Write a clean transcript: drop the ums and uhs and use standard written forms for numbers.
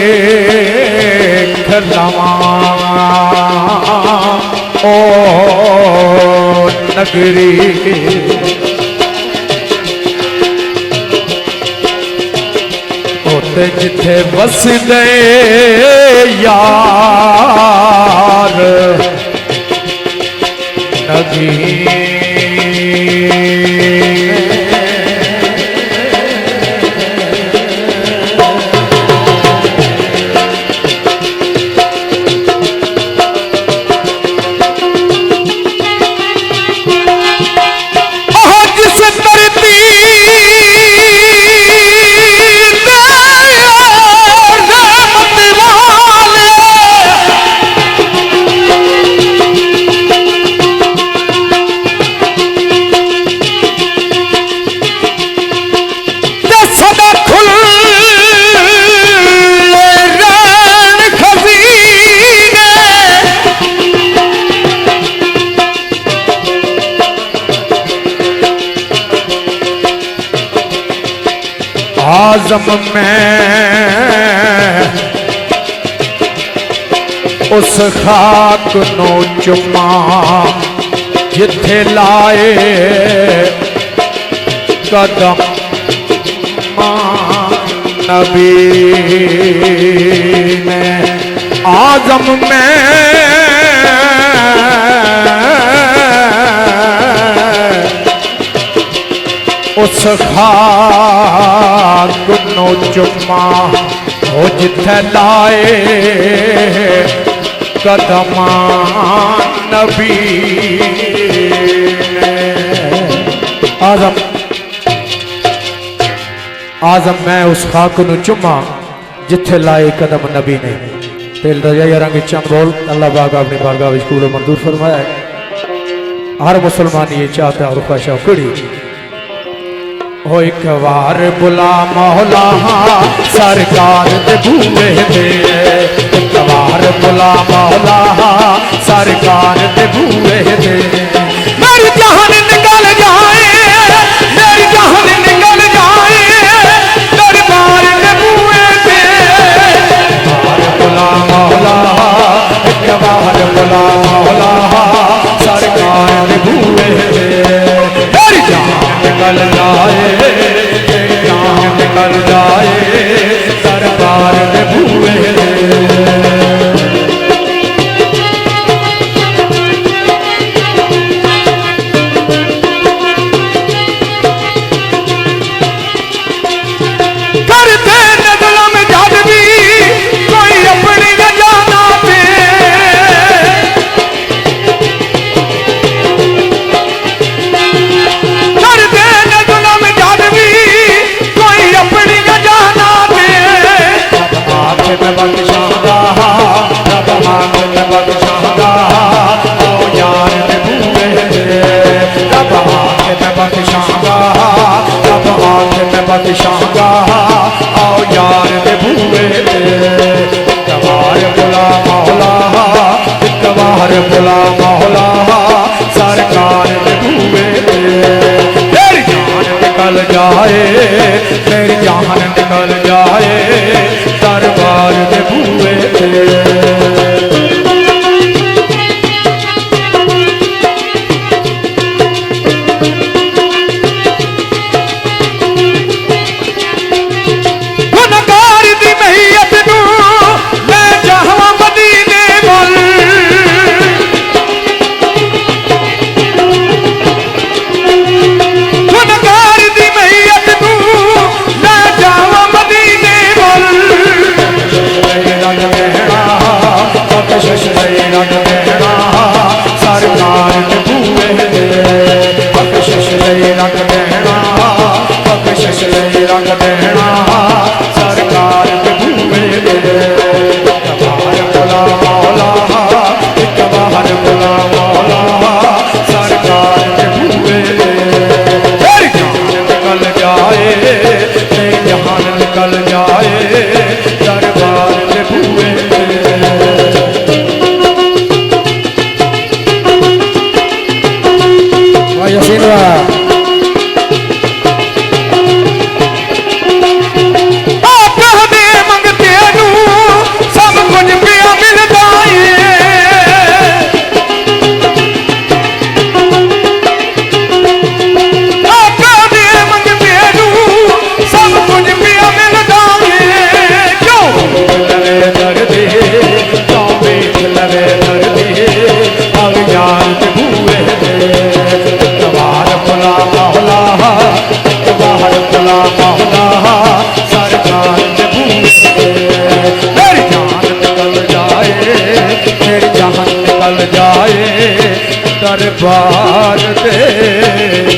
वेख लवा ओ नगरी उते जिथे वसदे यार नगी आज़म में उस खाक नो चुमा जिथे लाए कदम नबी ने आज़म में उस खाक नो चुमा हो जिथे लाए कदम नबी आज़म आज़म मैं उस खाक नु चुमा जिथे लाए कदम नबी ने तेल रजा रंग चंद बोल अल्लाह पाक अपनी बारगाह विच कबूल मंजूर फरमाया है। हर मुसलमान ये चाहता है और ख्वाहिश कड़ी हो एक बार बुला मौला सरकार दे बूहे दे एक बार बुला मौला सरकार दे बूहे दे मेरी जान निकल जाए मेरी जान निकल जाए दरबार दे बूहे दे बार बुला मौला एक बार बुला मौला सरकार दे बूहे दे मेरी जान निकल जाए निकल जाए सरकार दे बूहे करते नज़लों में जद भी कोई अपनी जाना पे करते नज़लों में जद भी कोई अपनी बाहर बुला मौला सरकार के बूहे ते। मेरी जान निकल जाए, मेरी जान निकल जाए दरबार के बूहे ते। दरबार दे